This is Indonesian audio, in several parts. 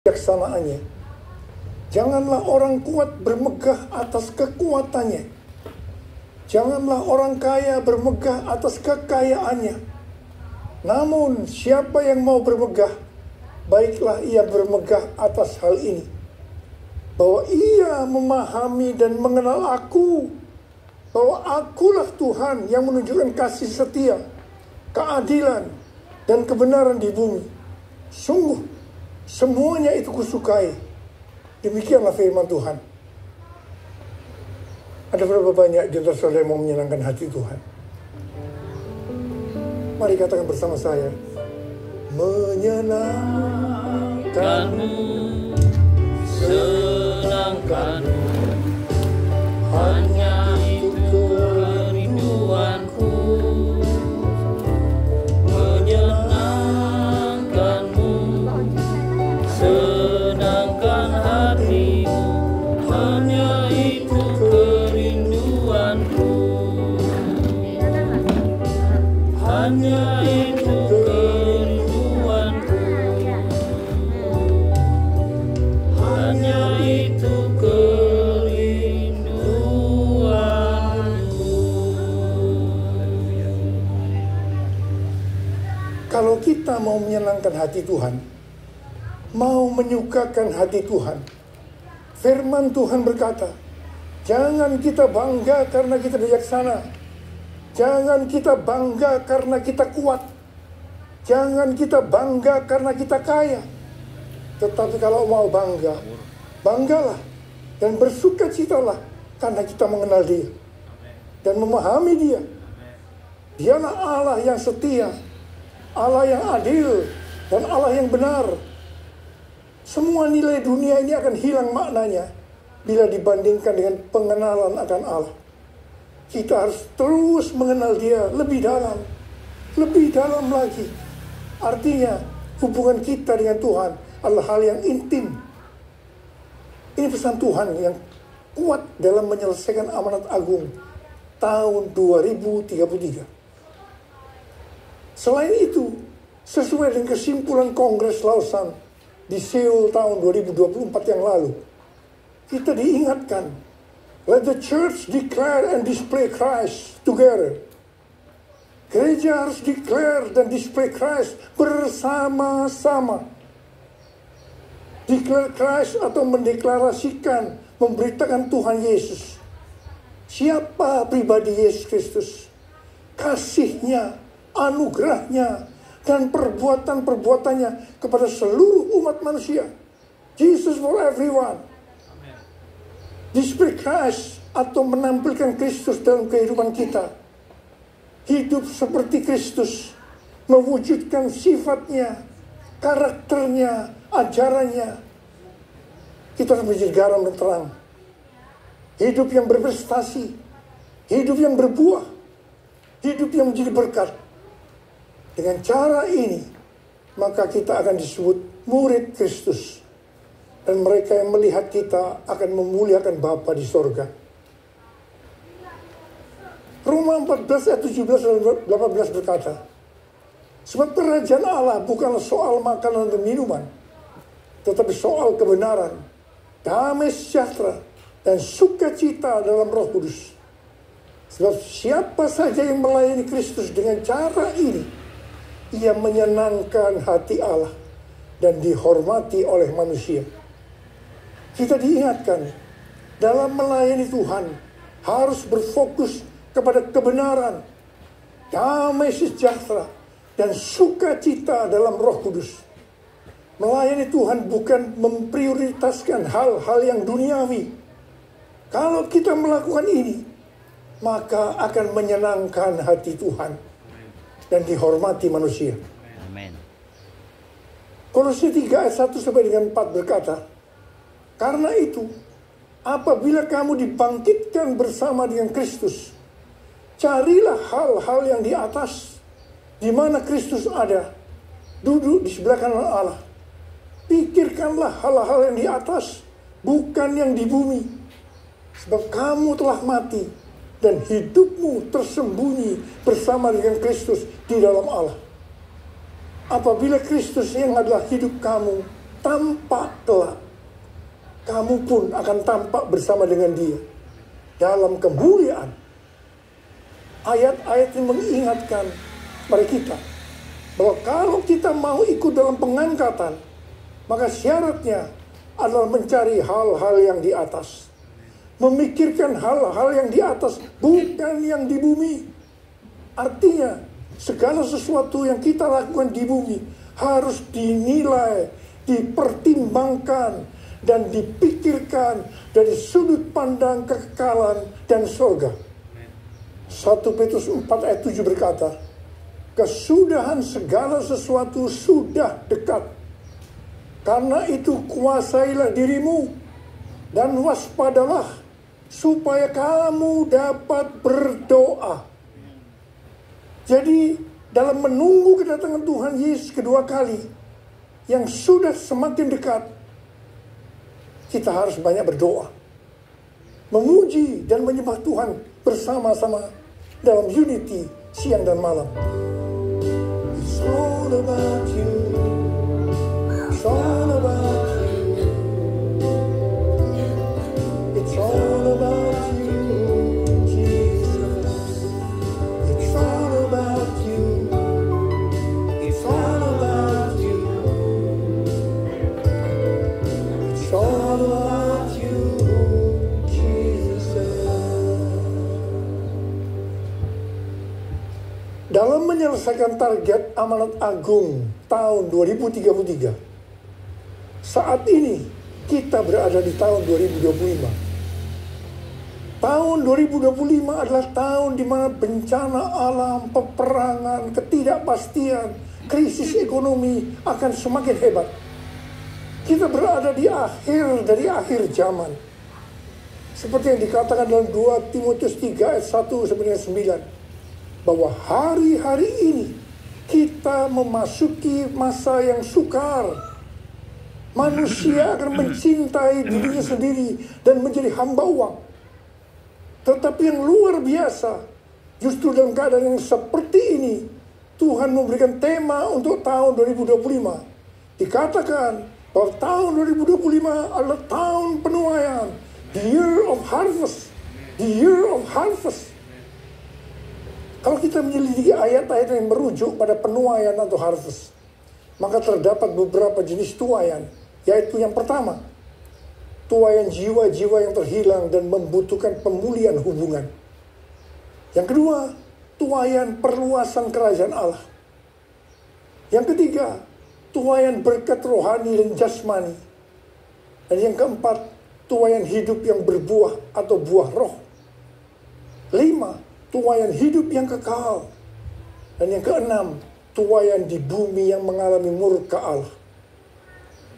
kebijaksanaannya. Janganlah orang kuat bermegah atas kekuatannya. Janganlah orang kaya bermegah atas kekayaannya. Namun siapa yang mau bermegah, baiklah ia bermegah atas hal ini, bahwa ia memahami dan mengenal aku, bahwa akulah Tuhan yang menunjukkan kasih setia, keadilan, dan kebenaran di bumi. Sungguh, semuanya itu kusukai. Demikianlah firman Tuhan. Ada berapa banyak di antara saudara yang mau menyenangkan hati Tuhan? Mari katakan bersama saya. Menyenangkanmu, senangkanmu, hanya itu kerinduanku. Menyenangkanmu, senangkan hatimu, hanya itu kerinduanku. Hanya itu kerinduanku. Hanya itu kerinduanku. kalau kita mau menyenangkan hati Tuhan, mau menyukakan hati Tuhan, firman Tuhan berkata, jangan kita bangga karena kita bijaksana. Jangan kita bangga karena kita kuat. Jangan kita bangga karena kita kaya. Tetapi kalau mau bangga, banggalah dan bersukacitalah karena kita mengenal Dia dan memahami Dia. Dialah Allah yang setia, Allah yang adil, dan Allah yang benar. Semua nilai dunia ini akan hilang maknanya bila dibandingkan dengan pengenalan akan Allah. Kita harus terus mengenal Dia lebih dalam lagi. Artinya hubungan kita dengan Tuhan adalah hal yang intim. Ini pesan Tuhan yang kuat dalam menyelesaikan amanat agung tahun 2033. Selain itu, sesuai dengan kesimpulan Kongres Lausanne di Seoul tahun 2024 yang lalu, kita diingatkan, let the church declare and display Christ together. Gereja harus declare dan display Christ bersama-sama. Declare Christ atau mendeklarasikan, memberitakan Tuhan Yesus. Siapa pribadi Yesus Kristus? Kasih-Nya, anugerah-Nya, dan perbuatan-perbuatannya kepada seluruh umat manusia. Jesus for everyone. Display Christ atau menampilkan Kristus dalam kehidupan kita. Hidup seperti Kristus, mewujudkan sifatnya, karakternya, ajarannya. Kita harus menjadi garam dan terang. Hidup yang berprestasi, hidup yang berbuah, hidup yang menjadi berkat. Dengan cara ini, maka kita akan disebut murid Kristus. Dan mereka yang melihat kita akan memuliakan Bapa di sorga. Roma 14 ayat 17 dan 18 berkata, sebab kerajaan Allah bukanlah soal makanan dan minuman, tetapi soal kebenaran, damai sejahtera, dan sukacita dalam Roh Kudus. Sebab siapa saja yang melayani Kristus dengan cara ini, ia menyenangkan hati Allah dan dihormati oleh manusia. Kita diingatkan, dalam melayani Tuhan harus berfokus kepada kebenaran, damai sejahtera, dan sukacita dalam Roh Kudus. Melayani Tuhan bukan memprioritaskan hal-hal yang duniawi. Kalau kita melakukan ini, maka akan menyenangkan hati Tuhan dan dihormati manusia. Amin. Kolose 3 ayat 1 sampai dengan 4 berkata, karena itu, apabila kamu dibangkitkan bersama dengan Kristus, carilah hal-hal yang di atas, di mana Kristus ada, duduk di sebelah kanan Allah. Pikirkanlah hal-hal yang di atas, bukan yang di bumi. Sebab kamu telah mati, dan hidupmu tersembunyi bersama dengan Kristus di dalam Allah. Apabila Kristus yang adalah hidup kamu tampak kelak, kamu pun akan tampak bersama dengan Dia dalam kemuliaan. Ayat-ayat ini mengingatkan kepada kita bahwa kalau kita mau ikut dalam pengangkatan, maka syaratnya adalah mencari hal-hal yang di atas. Memikirkan hal-hal yang di atas, bukan yang di bumi. Artinya, segala sesuatu yang kita lakukan di bumi harus dinilai, dipertimbangkan, dan dipikirkan dari sudut pandang kekekalan dan surga. 1 Petrus 4 ayat 7 berkata, kesudahan segala sesuatu sudah dekat. Karena itu kuasailah dirimu dan waspadalah supaya kamu dapat berdoa. Jadi dalam menunggu kedatangan Tuhan Yesus kedua kali yang sudah semakin dekat, kita harus banyak berdoa, memuji dan menyembah Tuhan bersama-sama dalam unity siang dan malam. It's all about you. It's all about you. It's all about you, Jesus. It's all about you. It's all about you. It's all about you, Jesus. Dalam menyelesaikan target amanat agung tahun 2033, saat ini kita berada di tahun 2025. Tahun 2025 adalah tahun di mana bencana alam, peperangan, ketidakpastian, krisis ekonomi akan semakin hebat. Kita berada di akhir dari akhir zaman. Seperti yang dikatakan dalam 2 Timotius 3 ayat 1 sampai 9. Bahwa hari-hari ini kita memasuki masa yang sukar. Manusia akan mencintai dirinya sendiri dan menjadi hamba uang. Tetapi yang luar biasa, justru dalam keadaan yang seperti ini, Tuhan memberikan tema untuk tahun 2025. Dikatakan bahwa tahun 2025 adalah tahun penuaian. The year of harvest. The year of harvest. Kalau kita menyelidiki ayat-ayat yang merujuk pada penuaian atau harvest, maka terdapat beberapa jenis tuaian. Yaitu yang pertama, tuaian jiwa-jiwa yang terhilang dan membutuhkan pemulihan hubungan. Yang kedua, tuaian perluasan kerajaan Allah. Yang ketiga, tuaian berkat rohani dan jasmani. Dan yang keempat, tuaian hidup yang berbuah atau buah roh. 5, tuaian hidup yang kekal. Dan yang keenam, tuaian di bumi yang mengalami murka Allah.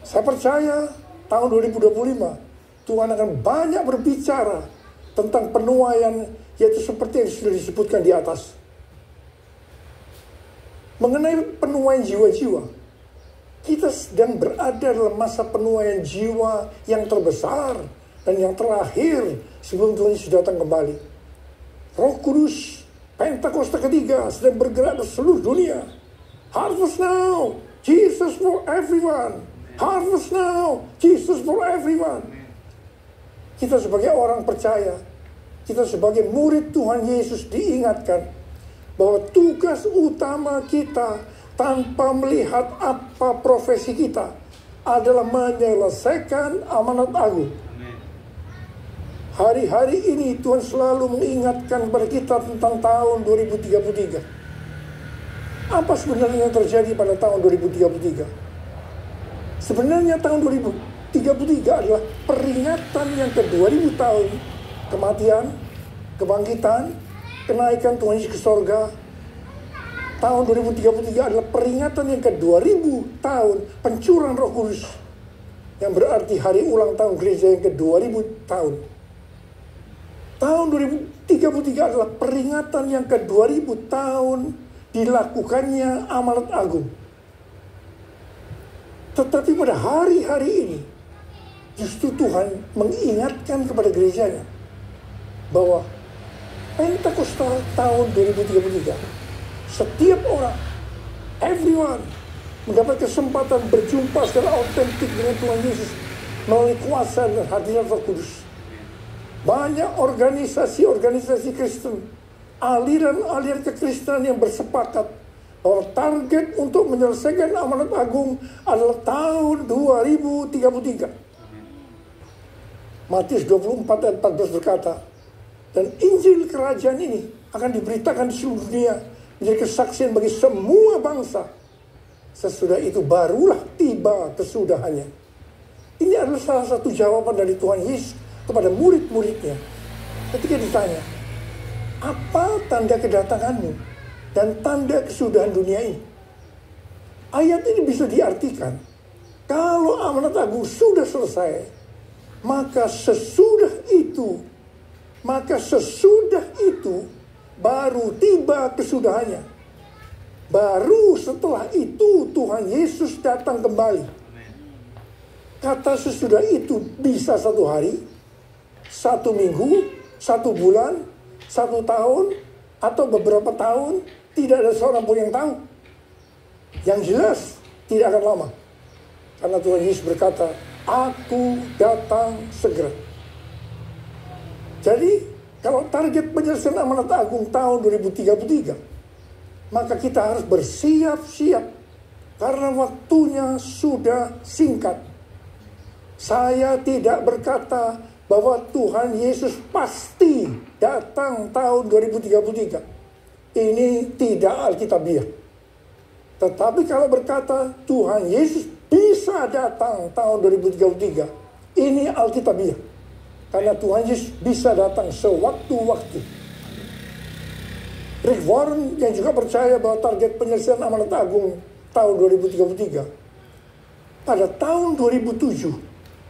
Saya percaya tahun 2025 Tuhan akan banyak berbicara tentang penuaian, yaitu seperti yang sudah disebutkan di atas. Mengenai penuaian jiwa-jiwa, kita sedang berada dalam masa penuaian jiwa yang terbesar dan yang terakhir sebelum Tuhan Yesus datang kembali. Roh Kudus, Pentakosta ketiga sedang bergerak ke seluruh dunia. Harvest now, Jesus for everyone. Harvest now, Jesus for everyone. Kita sebagai orang percaya, kita sebagai murid Tuhan Yesus diingatkan bahwa tugas utama kita tanpa melihat apa profesi kita adalah menyelesaikan amanat agung. Hari-hari ini Tuhan selalu mengingatkan kepada kita tentang tahun 2033. Apa sebenarnya yang terjadi pada tahun 2033? Sebenarnya tahun 2033 adalah peringatan yang ke-2000 tahun kematian, kebangkitan, kenaikan Tuhan Yesus ke sorga. Tahun 2033 adalah peringatan yang ke-2000 tahun pencurahan Roh Kudus, yang berarti hari ulang tahun gereja yang ke-2000 tahun. Tahun 2033 adalah peringatan yang ke-2000 tahun dilakukannya amanat agung. Tetapi pada hari-hari ini, justru Tuhan mengingatkan kepada gerejanya bahwa Pentakosta tahun 2033, setiap orang, everyone, mendapat kesempatan berjumpa secara autentik dengan Tuhan Yesus melalui kuasa dan hadirat Roh Kudus. Banyak organisasi-organisasi Kristen, aliran-aliran kekristenan yang bersepakat bahwa target untuk menyelesaikan amanat agung adalah tahun 2033. Matius 24 ayat 14 berkata, dan Injil kerajaan ini akan diberitakan di seluruh dunia menjadi kesaksian bagi semua bangsa. Sesudah itu barulah tiba kesudahannya. Ini adalah salah satu jawaban dari Tuhan Yesus kepada murid-muridnya ketika ditanya, apa tanda kedatanganmu dan tanda kesudahan dunia ini? Ayat ini bisa diartikan, kalau amanat agung sudah selesai, maka sesudah itu baru tiba kesudahannya. Baru setelah itu Tuhan Yesus datang kembali. Kata sesudah itu bisa 1 hari, 1 minggu, 1 bulan, 1 tahun, atau beberapa tahun. Tidak ada seorang pun yang tahu. Yang jelas tidak akan lama. Karena Tuhan Yesus berkata, Aku datang segera. Jadi kalau target penyelesaian amanat agung tahun 2033, maka kita harus bersiap-siap karena waktunya sudah singkat. Saya tidak berkata bahwa Tuhan Yesus pasti datang tahun 2033. Ini tidak alkitabiah. Tetapi kalau berkata Tuhan Yesus bisa datang tahun 2033, ini alkitabiah. Karena Tuhan Yesus bisa datang sewaktu-waktu. Rick Warren yang juga percaya bahwa target penyelesaian amanat agung tahun 2033, pada tahun 2007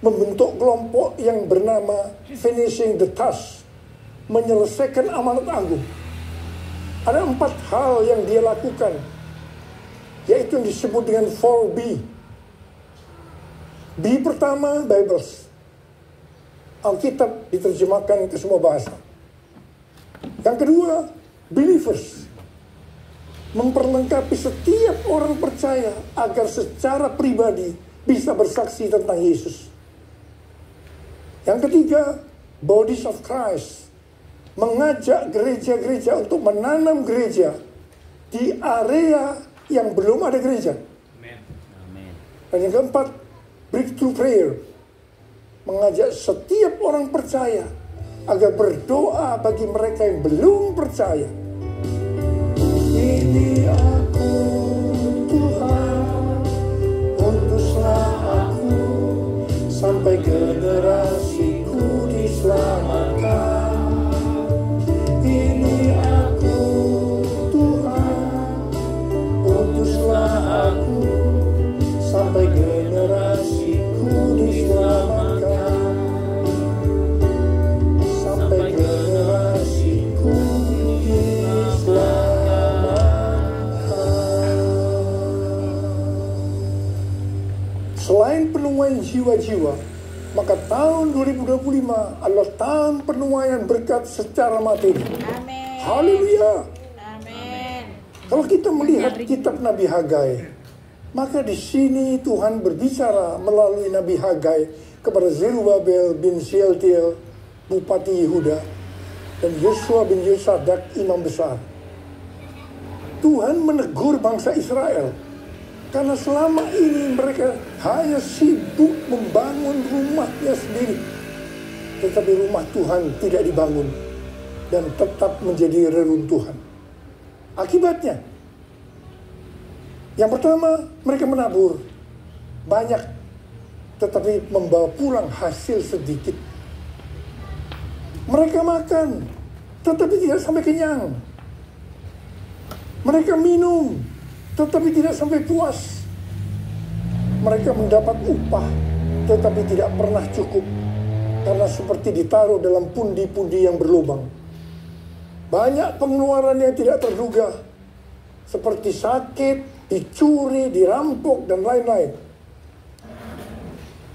membentuk kelompok yang bernama Finishing the Task, menyelesaikan amanat agung. Ada 4 hal yang dia lakukan, yaitu yang disebut dengan 4B. B pertama, Bibles. Alkitab diterjemahkan ke semua bahasa. Yang kedua, believers. Memperlengkapi setiap orang percaya agar secara pribadi bisa bersaksi tentang Yesus. Yang ketiga, bodies of Christ. Mengajak gereja-gereja untuk menanam gereja di area yang belum ada gereja. Amin. Dan yang keempat, breakthrough prayer. Mengajak setiap orang percaya agar berdoa bagi mereka yang belum percaya. Ini aku, Tuhan, utuslah aku, sampai generasiku diselamatkan. Ini aku, Tuhan, utuslah aku, sampai generasiku diselamatkan. Sampai generasiku diselamatkan. Selain penuaian jiwa-jiwa, maka tahun 2025 adalah tahun penuaian berkat secara materi. Amin. Haleluya. Amin. Kalau kita melihat kitab Nabi Hagai, maka di sini Tuhan berbicara melalui Nabi Hagai kepada Zerubabel bin Shealtiel, Bupati Yehuda, dan Yosua bin Yosadak, Imam Besar. Tuhan menegur bangsa Israel karena selama ini mereka hanya sibuk membangun rumahnya sendiri, tetapi rumah Tuhan tidak dibangun dan tetap menjadi reruntuhan. Akibatnya, yang pertama, mereka menabur banyak, tetapi membawa pulang hasil sedikit. Mereka makan, tetapi tidak sampai kenyang. Mereka minum, tetapi tidak sampai puas. Mereka mendapat upah, tetapi tidak pernah cukup. Karena seperti ditaruh dalam pundi-pundi yang berlubang. Banyak pengeluaran yang tidak terduga, seperti sakit, dicuri, dirampok, dan lain-lain.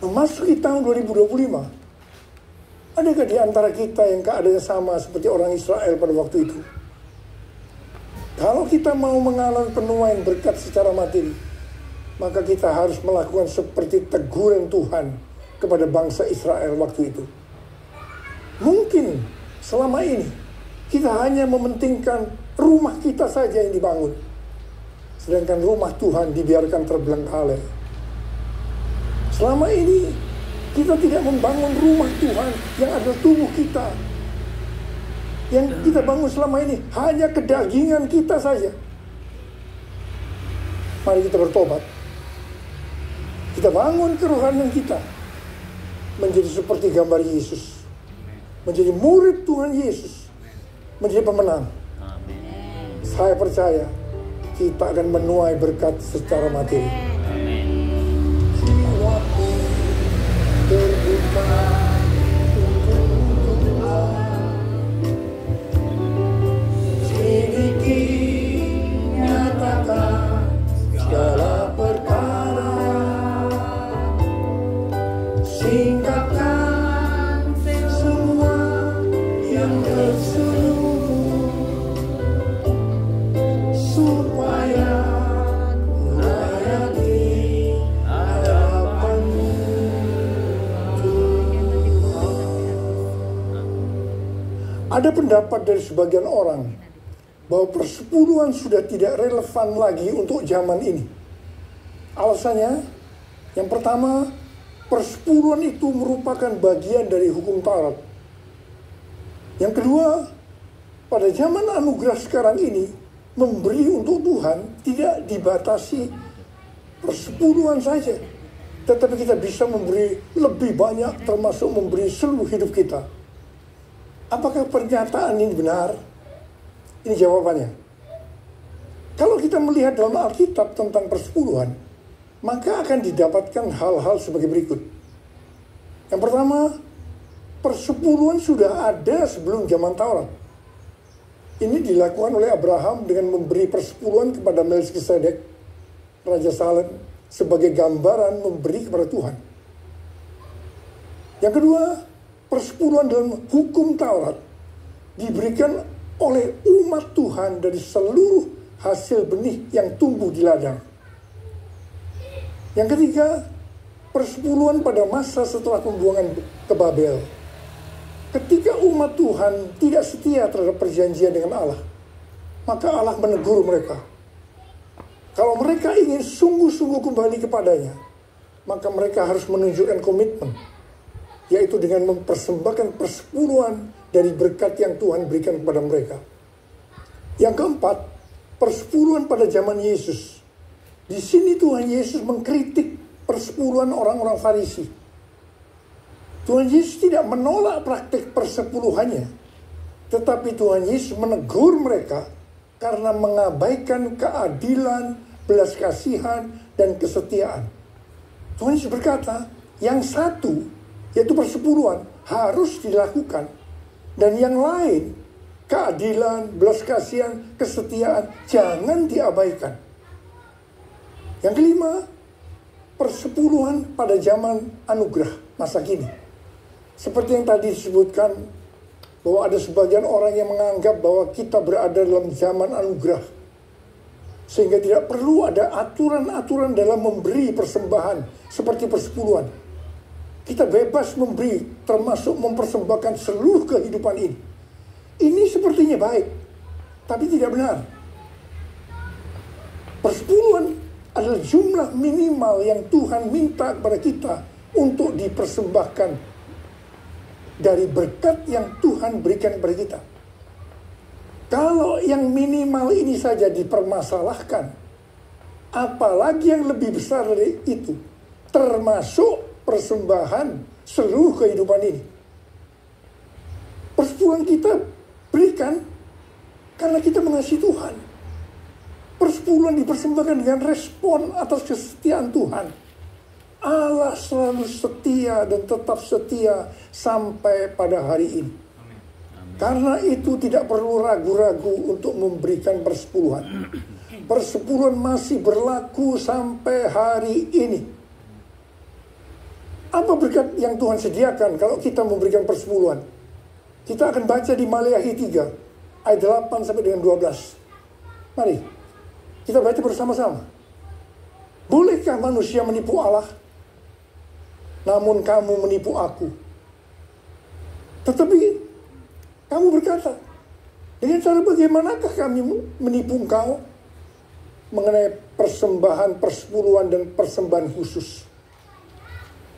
Memasuki tahun 2025, adakah di antara kita yang keadaannya sama seperti orang Israel pada waktu itu? Kalau kita mau mengalami penuaian berkat secara materi, maka kita harus melakukan seperti teguran Tuhan kepada bangsa Israel waktu itu. Mungkin selama ini kita hanya mementingkan rumah kita saja yang dibangun, sedangkan rumah Tuhan dibiarkan terbengkalai. Selama ini kita tidak membangun rumah Tuhan yang adalah tubuh kita. Yang kita bangun selama ini hanya kedagingan kita saja. Mari kita bertobat. Kita bangun kerohanian kita menjadi seperti gambar Yesus, menjadi murid Tuhan Yesus, menjadi pemenang. Saya percaya kita akan menuai berkat secara materi. Waktu terbuka untuk doa, selidiki, nyatakan segala perkara, singkapkan semua yang tersembunyi, supaya layak di hadapan-Mu Tuhan. Ada pendapat dari sebagian orang bahwa persepuluhan sudah tidak relevan lagi untuk zaman ini. Alasannya, yang pertama, persepuluhan itu merupakan bagian dari hukum Taurat. Yang kedua, pada zaman anugerah sekarang ini, memberi untuk Tuhan tidak dibatasi persepuluhan saja, tetapi kita bisa memberi lebih banyak, termasuk memberi seluruh hidup kita. Apakah pernyataan ini benar? Ini jawabannya. Kalau kita melihat dalam Alkitab tentang persepuluhan, maka akan didapatkan hal-hal sebagai berikut. Yang pertama, persepuluhan sudah ada sebelum zaman Taurat. Ini dilakukan oleh Abraham dengan memberi persepuluhan kepada Melkisedek, Raja Salem, sebagai gambaran memberi kepada Tuhan. Yang kedua, persepuluhan dalam hukum Taurat diberikan oleh umat Tuhan dari seluruh hasil benih yang tumbuh di ladang. Yang ketiga, persepuluhan pada masa setelah pembuangan ke Babel. Ketika umat Tuhan tidak setia terhadap perjanjian dengan Allah, maka Allah menegur mereka. Kalau mereka ingin sungguh-sungguh kembali kepadanya, maka mereka harus menunjukkan komitmen, yaitu dengan mempersembahkan persepuluhan dari berkat yang Tuhan berikan kepada mereka. Yang keempat, persepuluhan pada zaman Yesus. Di sini Tuhan Yesus mengkritik persepuluhan orang-orang Farisi. Tuhan Yesus tidak menolak praktik persepuluhannya, tetapi Tuhan Yesus menegur mereka karena mengabaikan keadilan, belas kasihan, dan kesetiaan. Tuhan Yesus berkata, yang satu, yaitu persepuluhan, harus dilakukan, dan yang lain, keadilan, belas kasihan, kesetiaan, jangan diabaikan. Yang kelima, persepuluhan pada zaman anugerah masa kini. Seperti yang tadi disebutkan, bahwa ada sebagian orang yang menganggap bahwa kita berada dalam zaman anugerah, sehingga tidak perlu ada aturan-aturan dalam memberi persembahan seperti persepuluhan. Kita bebas memberi, termasuk mempersembahkan seluruh kehidupan ini. Ini sepertinya baik, tapi tidak benar. Persepuluhan adalah jumlah minimal yang Tuhan minta kepada kita untuk dipersembahkan dari berkat yang Tuhan berikan kepada kita. Kalau yang minimal ini saja dipermasalahkan, apalagi yang lebih besar dari itu, termasuk persembahan seluruh kehidupan ini. Persepuluhan kita berikan karena kita mengasihi Tuhan. Persepuluhan dipersembahkan dengan respon atas kesetiaan Tuhan. Allah selalu setia dan tetap setia sampai pada hari ini. Karena itu tidak perlu ragu-ragu untuk memberikan persepuluhan. Persepuluhan masih berlaku sampai hari ini. Apa berkat yang Tuhan sediakan kalau kita memberikan persepuluhan? Kita akan baca di Maleakhi 3 ayat 8 sampai dengan 12. Mari kita baca bersama-sama. Bolehkah manusia menipu Allah? Namun kamu menipu aku. Tetapi kamu berkata, dengan cara bagaimanakah kami menipu engkau? Mengenai persembahan persepuluhan dan persembahan khusus.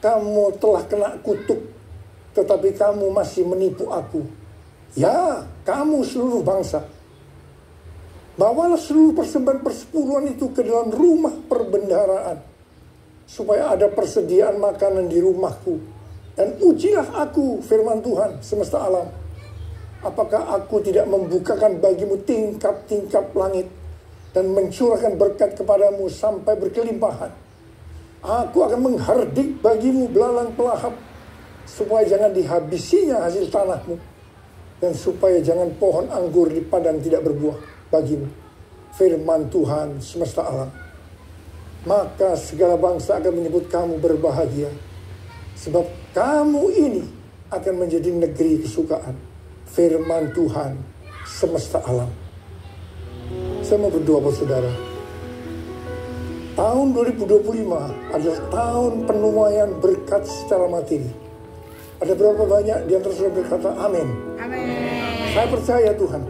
Kamu telah kena kutuk, tetapi kamu masih menipu aku. Ya, kamu seluruh bangsa. Bawalah seluruh persembahan persepuluhan itu ke dalam rumah perbendaharaan, supaya ada persediaan makanan di rumahku. Dan ujilah aku, firman Tuhan semesta alam. Apakah aku tidak membukakan bagimu tingkap-tingkap langit dan mencurahkan berkat kepadamu sampai berkelimpahan? Aku akan menghardik bagimu belalang pelahap, supaya jangan dihabisinya hasil tanahmu, dan supaya jangan pohon anggur di padang tidak berbuah bagimu. Firman Tuhan semesta alam. Maka segala bangsa akan menyebut kamu berbahagia, sebab kamu ini akan menjadi negeri kesukaan. Firman Tuhan semesta alam. Saya mau berdoa buat saudara. Tahun 2025 adalah tahun penuaian berkat secara materi. Ada berapa banyak di antara saudara berkata amin? Amin. Saya percaya Tuhan.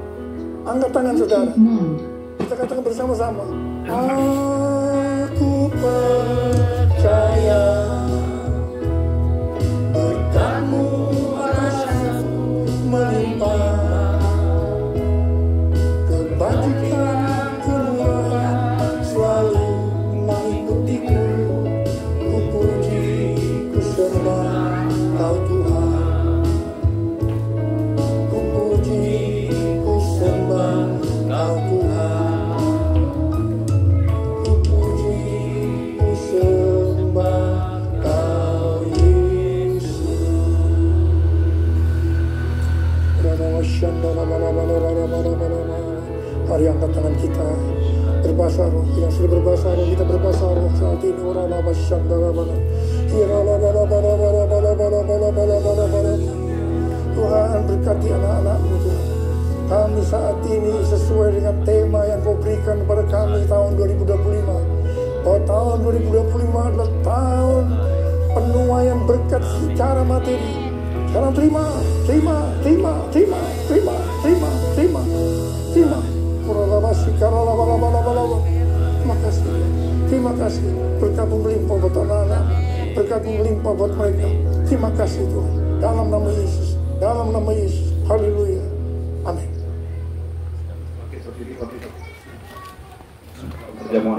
Angkat tangan saudara. Kita katakan bersama-sama. Aku percaya berkat-Mu akan melimpah, kebajikan kemuliaan selalu mengikutiku. Ku puji, ku sembah Kau Tuhan. Ku puji, ku sembah Kau Tuhan. Ku puji, ku sembah Kau Yesus. Mari angkat tangan kita, berbahasa roh. Yang sudah berbahasa roh, kita berbahasa roh saat ini. Tuhan berkati anak-anak-Mu Tuhan. Kami saat ini sesuai dengan tema yang Kau berikan kepada kami tahun 2025. Bahwa tahun 2025 adalah tahun penuaian berkat secara materi. Sekarang terima. Terima kasih. Berkat-Mu melimpah buat anak-anak. Berkat-Mu melimpah buat mereka. Terima kasih Tuhan. Dalam nama Yesus. Dalam nama Yesus. Haleluya. Amin. Perjamuan